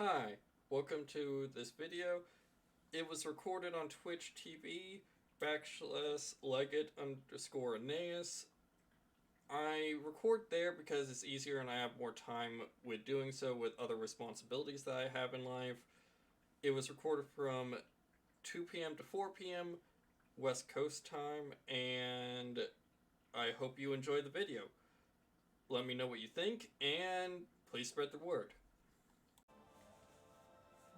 Hi, welcome to this video. It was recorded on Twitch TV /Leggett_Aeneas. I record there because it's easier and I have more time with doing so with other responsibilities that I have in life. It was recorded from 2 p.m. to 4 p.m. West Coast time, and I hope you enjoy the video. Let me know what you think, and please spread the word.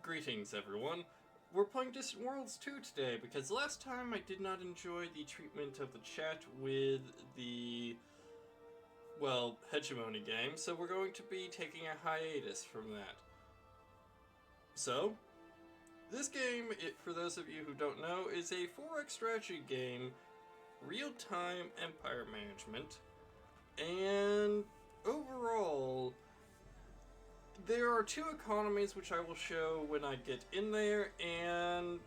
Greetings, everyone. We're playing Distant Worlds 2 today, because last time I did not enjoy the treatment of the chat with the, hegemony game, so we're going to be taking a hiatus from that. So, this game, for those of you who don't know, is a 4X strategy game, real-time empire management, and overall, there are two economies which I will show when I get in there, and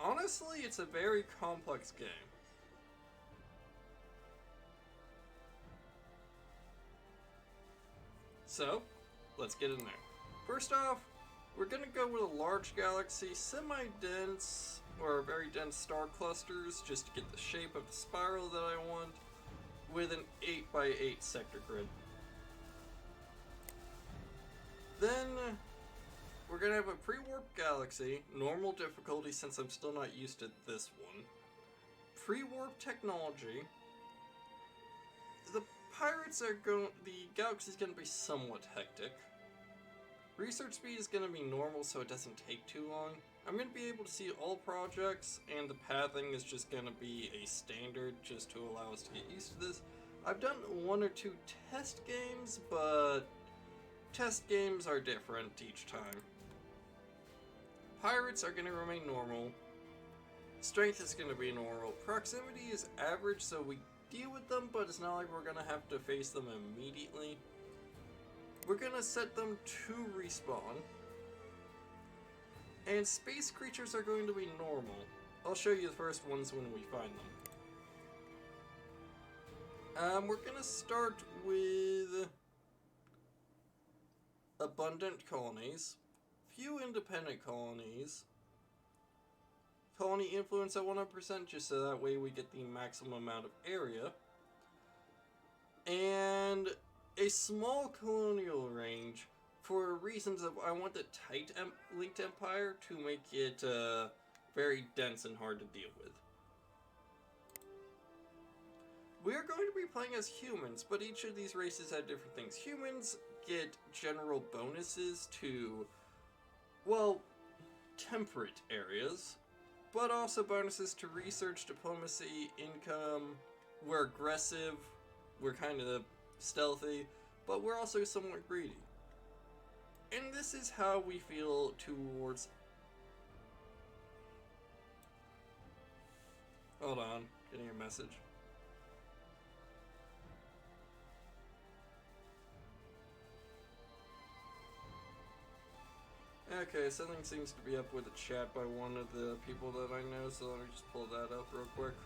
honestly, it's a very complex game. So, let's get in there. First off, we're going to go with a large galaxy, semi-dense, or very dense star clusters, just to get the shape of the spiral that I want, with an 8x8 sector grid. Then, we're going to have a pre-warp galaxy, normal difficulty since I'm still not used to this one. Pre-warp technology. The galaxy's going to be somewhat hectic. Research speed is going to be normal so it doesn't take too long. I'm going to be able to see all projects, and the pathing is just going to be a standard just to allow us to get used to this. I've done 1 or 2 test games, but test games are different each time. Pirates are going to remain normal. Strength is going to be normal. Proximity is average, so we deal with them, but it's not like we're going to have to face them immediately. We're going to set them to respawn. And space creatures are going to be normal. I'll show you the first ones when we find them. We're going to start with abundant colonies, few independent colonies, colony influence at 100% just so that way we get the maximum amount of area, and a small colonial range for reasons of I want the tight linked empire to make it very dense and hard to deal with. We are going to be playing as humans, but each of these races have different things. Humans get general bonuses to, temperate areas, but also bonuses to research, diplomacy, income. We're aggressive, we're kind of stealthy, but we're also somewhat greedy. And this is how we feel towards... Hold on, getting a message. Okay, something seems to be up with the chat by one of the people that I know, so let me just pull that up real quick.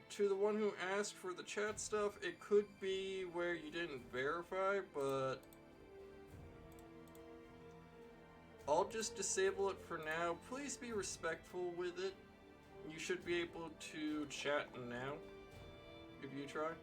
To the one who asked for the chat stuff, it could be where you didn't verify, but I'll just disable it for now. Please be respectful with it. You should be able to chat now, if you try.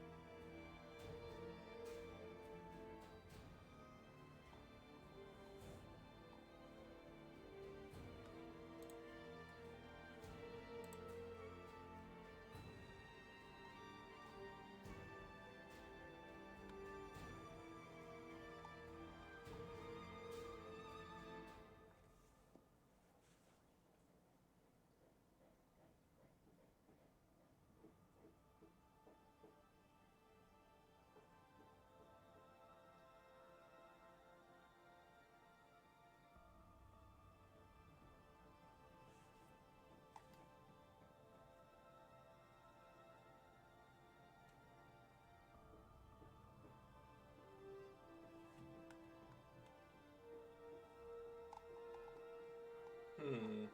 Hmm.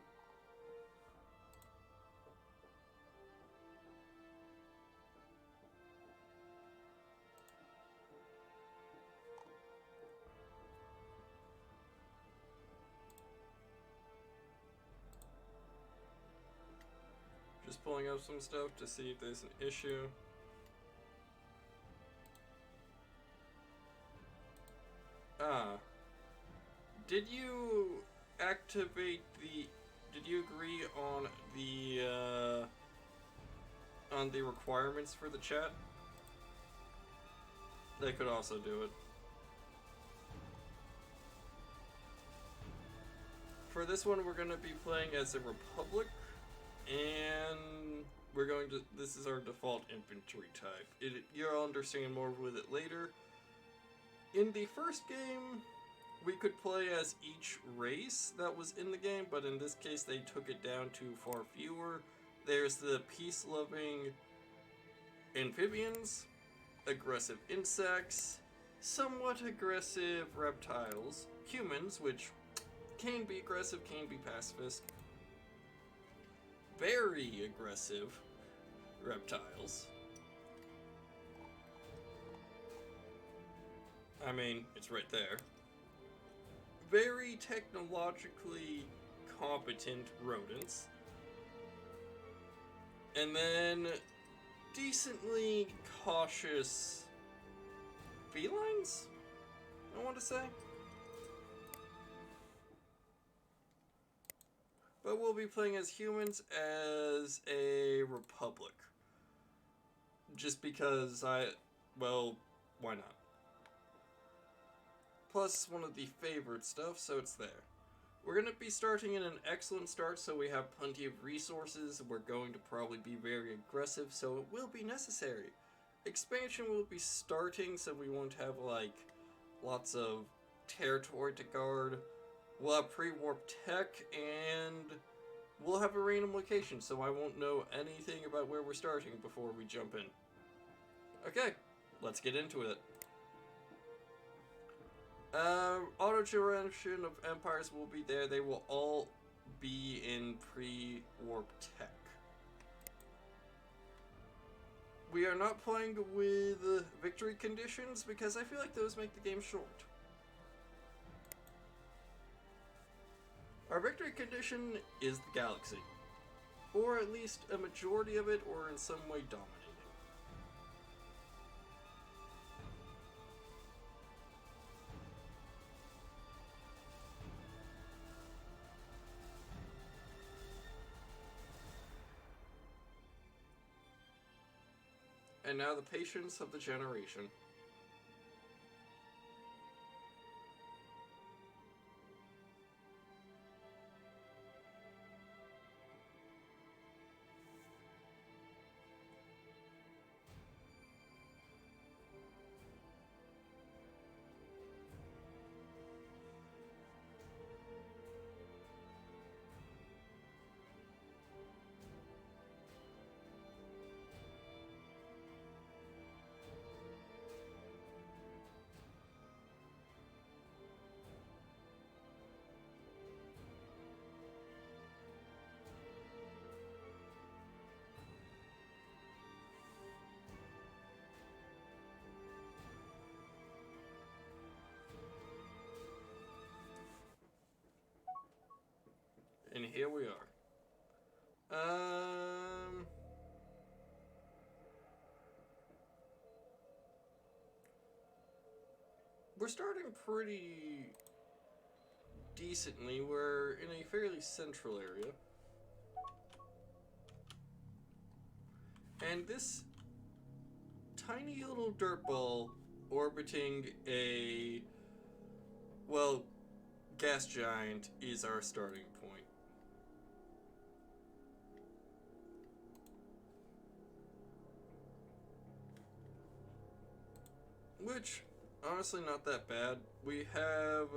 Just pulling up some stuff to see if there's an issue. Ah. Did you activate the... Did you agree on the requirements for the chat? They could also do it. For this one, we're going to be playing as a Republic, and we're going to... This is our default infantry type. You'll understand more with it later. In the first game, we could play as each race that was in the game, but in this case, they took it down to far fewer. There's the peace-loving amphibians, aggressive insects, somewhat aggressive reptiles, humans, which can be aggressive, can be pacifist, very aggressive reptiles. I mean, it's right there. Very technologically competent rodents. And then decently cautious felines, I want to say. But we'll be playing as humans as a Republic. Just because well, why not? Plus one of the favorite stuff, so it's there. We're going to be starting in an excellent start, so we have plenty of resources. We're going to probably be very aggressive, so it will be necessary. Expansion will be starting, so we won't have, like, lots of territory to guard. We'll have pre-warp tech, and we'll have a random location, so I won't know anything about where we're starting before we jump in. Okay, let's get into it. Auto-generation of empires will be there. They will all be in pre-warp tech. We are not playing with victory conditions because I feel like those make the game short. Our victory condition is the galaxy. Or at least a majority of it, or in some way dominating. And now the patience of the generation. And here we are. We're starting pretty decently. We're in a fairly central area. And this tiny little dirt ball orbiting a, well, gas giant is our starting point. Which, honestly, not that bad. We have...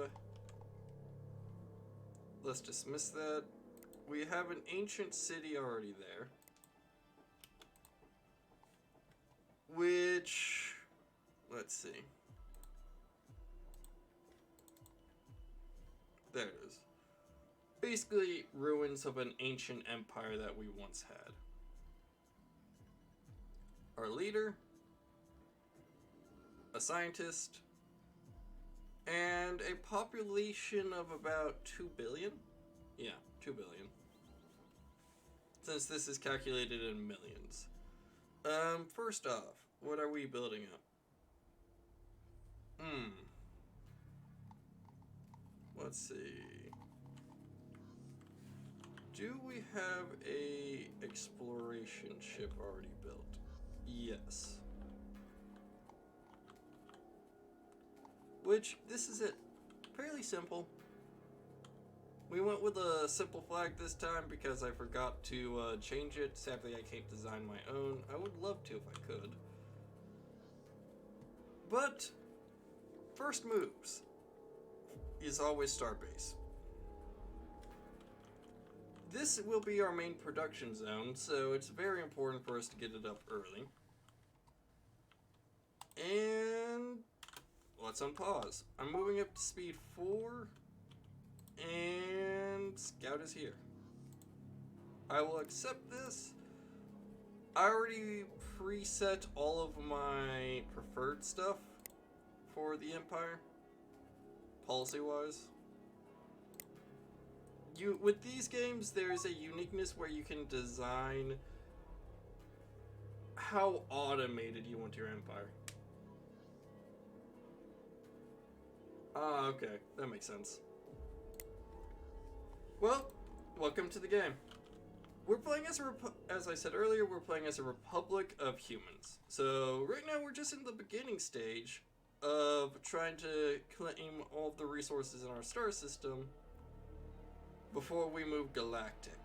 Let's dismiss that. We have an ancient city already there. Which... Let's see. There it is. basically ruins of an ancient empire that we once had. Our leader, a scientist, and a population of about 2 billion? Yeah, 2 billion. Since this is calculated in millions. First off, what are we building up? Let's see. Do we have a exploration ship already built? Yes. Which, this is it. Fairly simple. We went with a simple flag this time because I forgot to change it. Sadly, I can't design my own. I would love to if I could. But, first moves is always Starbase. This will be our main production zone, so it's very important for us to get it up early. And let's unpause. I'm moving up to speed 4, and Scout is here. I will accept this. I already preset all of my preferred stuff for the Empire, policy-wise. With these games, there is a uniqueness where you can design how automated you want your Empire. Ah, okay, that makes sense. Well, welcome to the game. We're playing as I said earlier, we're playing as a Republic of Humans. So right now we're just in the beginning stage of trying to claim all of the resources in our star system before we move galactic.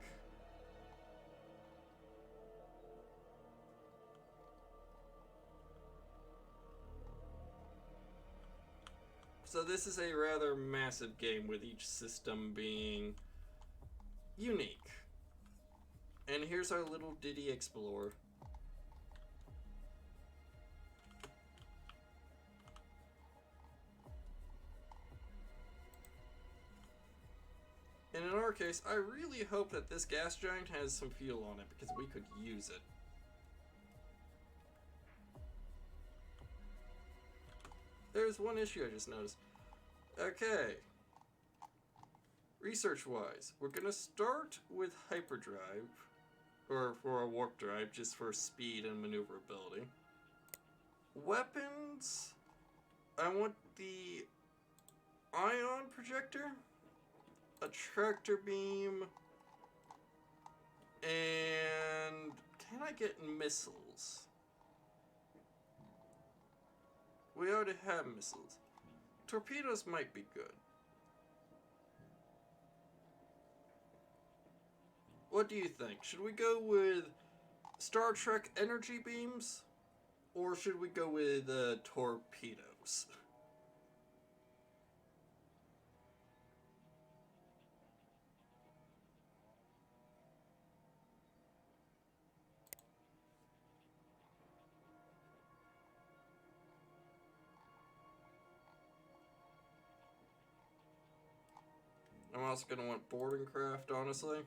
So this is a rather massive game with each system being unique. And here's our little Diddy Explorer. And in our case, I really hope that this gas giant has some fuel on it because we could use it. There's one issue I just noticed. Okay. Research-wise, we're gonna start with hyperdrive, or for a warp drive, just for speed and maneuverability. Weapons, I want the ion projector, a tractor beam, and can I get missiles? We already have missiles. Torpedoes might be good. What do you think? Should we go with Star Trek energy beams? Or should we go with torpedoes? I'm also going to want boarding craft, honestly.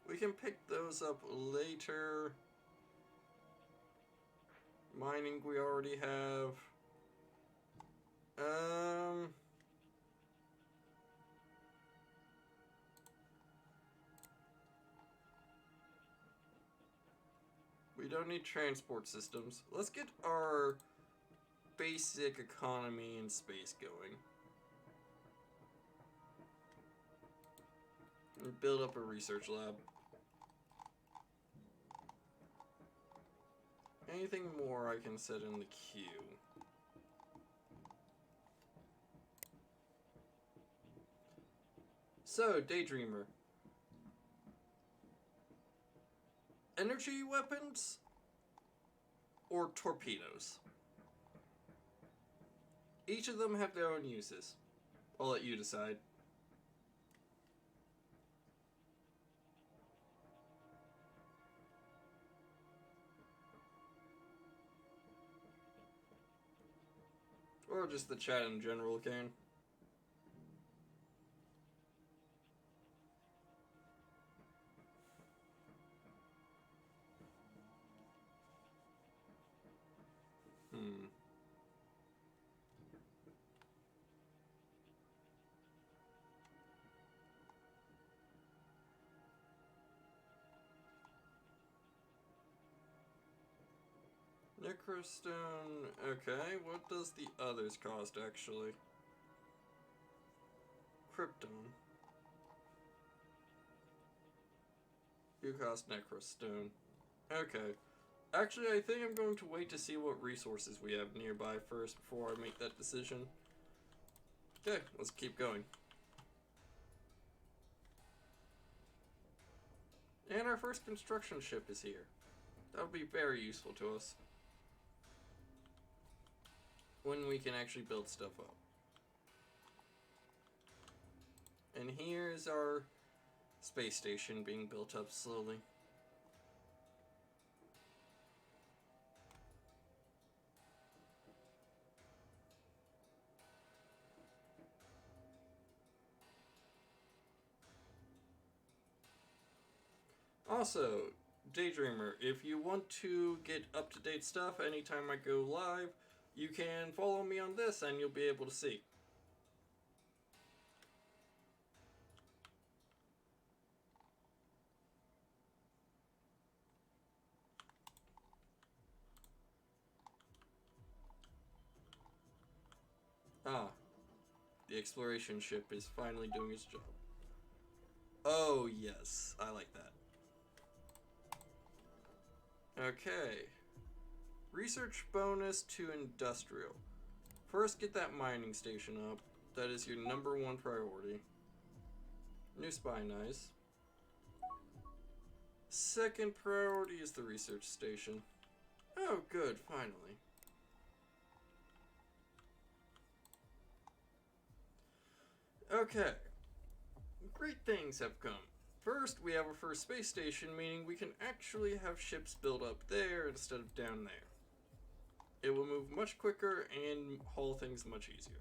We can pick those up later. Mining we already have. We don't need transport systems. Let's get our basic economy and space going. And build up a research lab. Anything more I can set in the queue? So, Daydreamer. Energy weapons or torpedoes? Each of them have their own uses. I'll let you decide. Or just the chat in general, Kane. Necrostone. Okay, what does the others cost actually? Krypton. You cost Necrostone. Okay. Actually, I think I'm going to wait to see what resources we have nearby first before I make that decision. Okay, let's keep going. And our first construction ship is here. That'll be very useful to us when we can actually build stuff up. And here's our space station being built up slowly. Also, Daydreamer, if you want to get up-to-date stuff anytime I go live, you can follow me on this and you'll be able to see. Ah, the exploration ship is finally doing its job. Oh yes, I like that. Okay. Research bonus to industrial. First, get that mining station up. That is your #1 priority. New spy, nice. Second priority is the research station. Oh, good, finally. Okay. Great things have come. First, we have our first space station, meaning we can actually have ships build up there instead of down there. It will move much quicker and haul things much easier.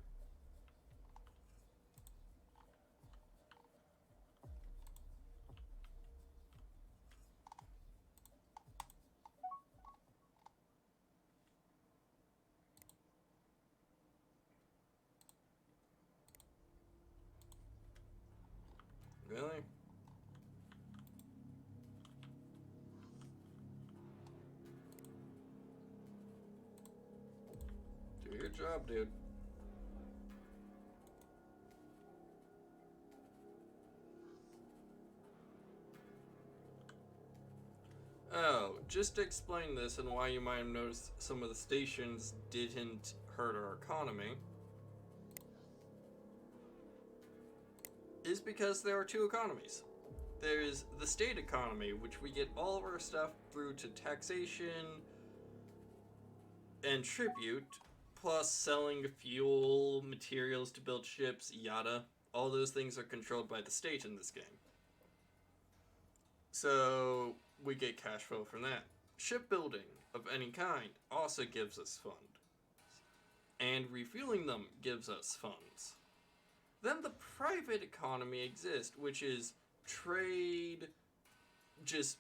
Really? Do your job, dude. Oh, just to explain this and why you might have noticed some of the stations didn't hurt our economy, is because there are two economies. There's the state economy, which we get all of our stuff through to taxation and tribute, plus selling fuel, materials to build ships, yada. All those things are controlled by the state in this game. So we get cash flow from that. Shipbuilding of any kind also gives us funds. And refueling them gives us funds. Then the private economy exists, which is trade, just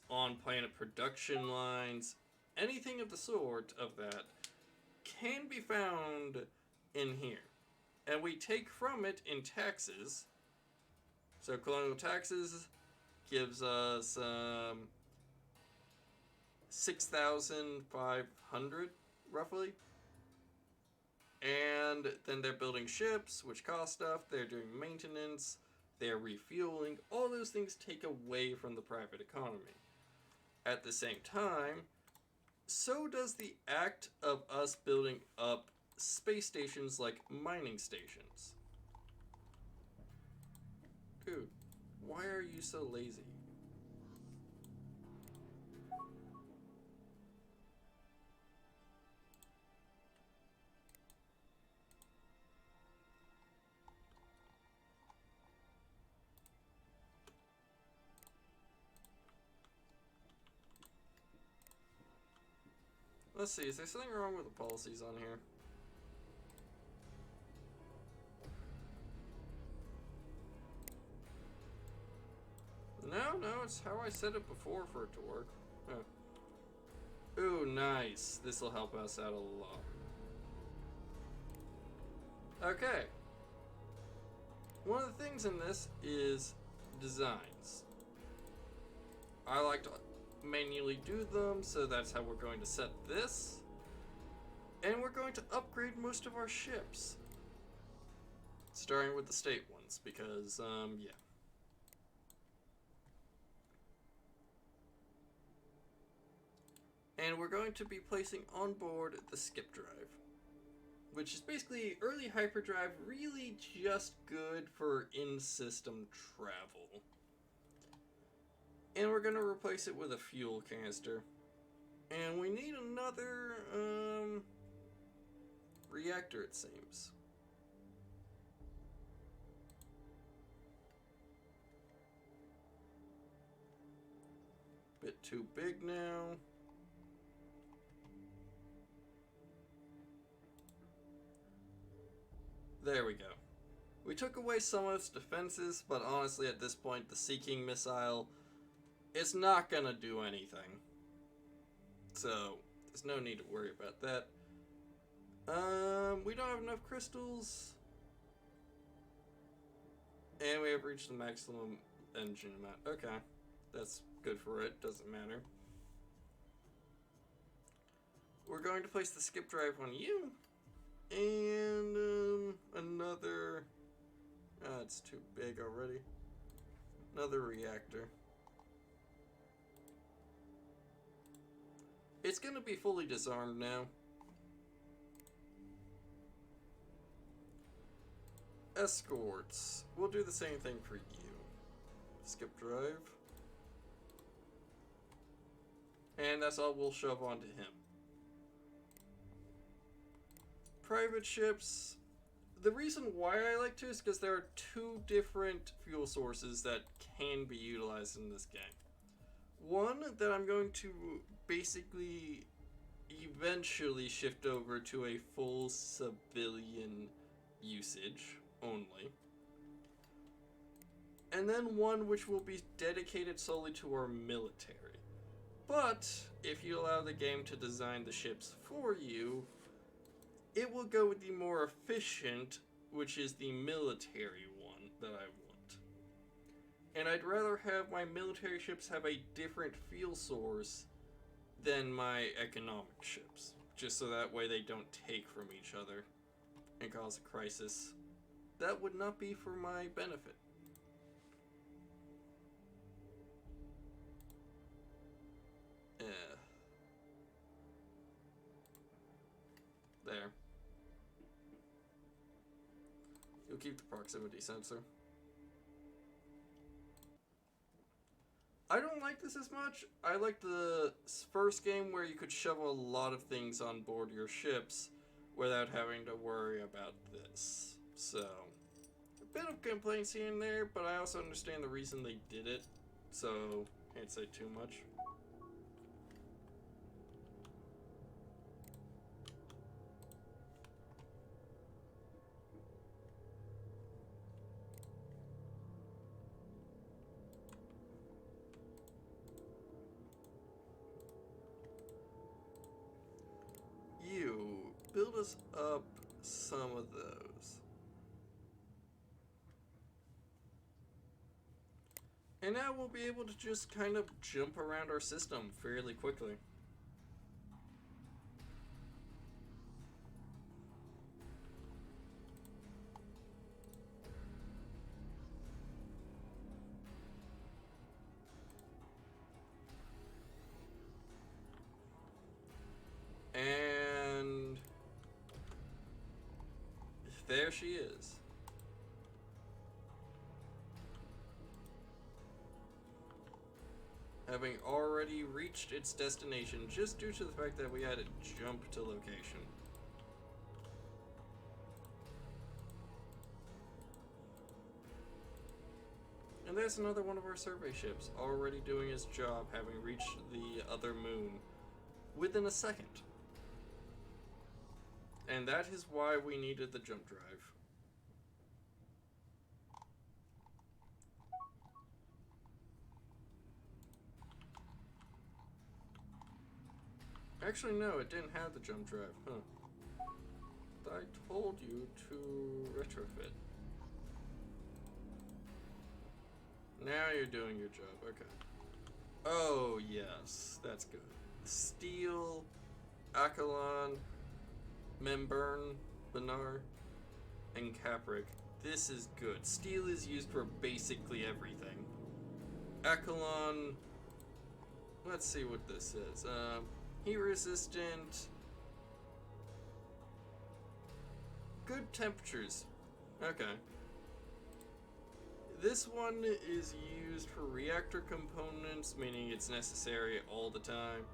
on planet production lines, anything of the sort of that can be found in here. And we take from it in taxes. So colonial taxes gives us 6,500 roughly. And then they're building ships, which cost stuff. They're doing maintenance. They're refueling. All those things take away from the private economy. At the same time, so does the act of us building up space stations like mining stations. Dude, why are you so lazy? Let's see, is there something wrong with the policies on here? No, it's how I said it before for it to work. Oh. Ooh, nice. This will help us out a lot. Okay. One of the things in this is designs. I like to manually do them, so that's how we're going to set this. And we're going to upgrade most of our ships. Starting with the state ones, because, yeah. And we're going to be placing on board the skip drive, which is basically early hyperdrive, really just good for in-system travel. And we're going to replace it with a fuel canister. And we need another reactor, it seems. Bit too big now. There we go. We took away some of its defenses, but honestly at this point the Seeking missile, it's not gonna do anything. So, there's no need to worry about that. We don't have enough crystals. And we have reached the maximum engine amount. Okay, that's good for it, doesn't matter. We're going to place the skip drive on you. And another, it's too big already. Another reactor. It's gonna be fully disarmed now. Escorts. We'll do the same thing for you. Skip drive. And that's all we'll shove onto him. Private ships. The reason why I like to is because there are two different fuel sources that can be utilized in this game. One that I'm going to basically eventually shift over to a full civilian usage only. And then one which will be dedicated solely to our military. But if you allow the game to design the ships for you, it will go with the more efficient, which is the military one that I want. And I'd rather have my military ships have a different fuel source than my economic ships. Just so that way they don't take from each other and cause a crisis. That would not be for my benefit. There. You'll keep the proximity sensor. I don't like this as much. I like the first game where you could shove a lot of things on board your ships without having to worry about this. So, a bit of complaints here and there, but I also understand the reason they did it, so can't say too much. Build us up some of those. And now we'll be able to just kind of jump around our system fairly quickly. And there she is. Having already reached its destination just due to the fact that we had to jump to location. And there's another one of our survey ships already doing its job, having reached the other moon within a second. And that is why we needed the jump drive. Actually, no, it didn't have the jump drive, huh? I told you to retrofit. Now you're doing your job, okay. Oh, yes, that's good. Steel, Akalon, Memburn, Benar, and Capric. This is good. Steel is used for basically everything. Akalon, let's see what this is. Heat resistant. Good temperatures. Okay. This one is used for reactor components, meaning it's necessary all the time.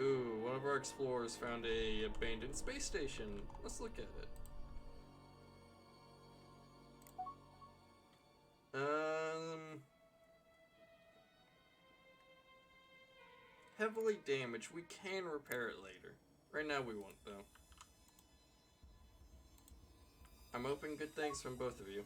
Ooh, one of our explorers found a abandoned space station. Let's look at it. Heavily damaged. We can repair it later. Right now we won't, though. I'm hoping good things from both of you.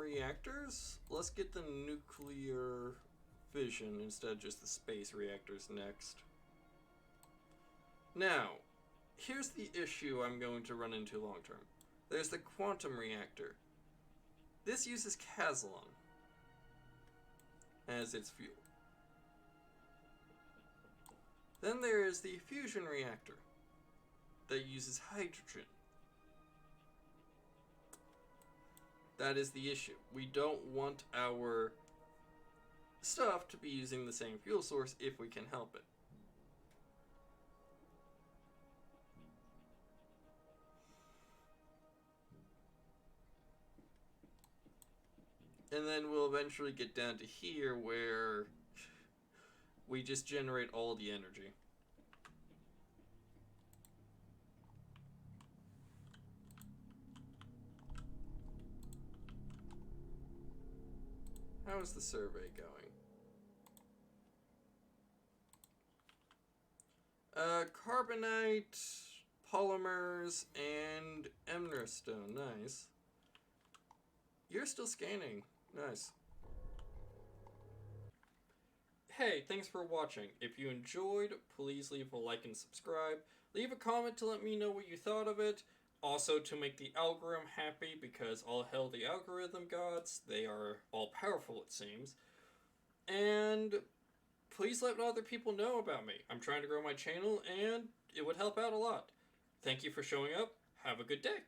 Reactors? Let's get the nuclear fission instead of just the space reactors next. Now, here's the issue I'm going to run into long term. There's the quantum reactor. This uses Kazalon as its fuel. Then there is the fusion reactor that uses hydrogen. That is the issue. We don't want our stuff to be using the same fuel source if we can help it. And then we'll eventually get down to here where we just generate all the energy. How is the survey going? Carbonite, polymers, and emeraldstone. Nice. You're still scanning. Nice. Hey, thanks for watching. If you enjoyed, please leave a like and subscribe. Leave a comment to let me know what you thought of it. Also to make the algorithm happy, because all hail the algorithm gods. They are all powerful, it seems. And please let other people know about me. I'm trying to grow my channel and it would help out a lot. Thank you for showing up. Have a good day.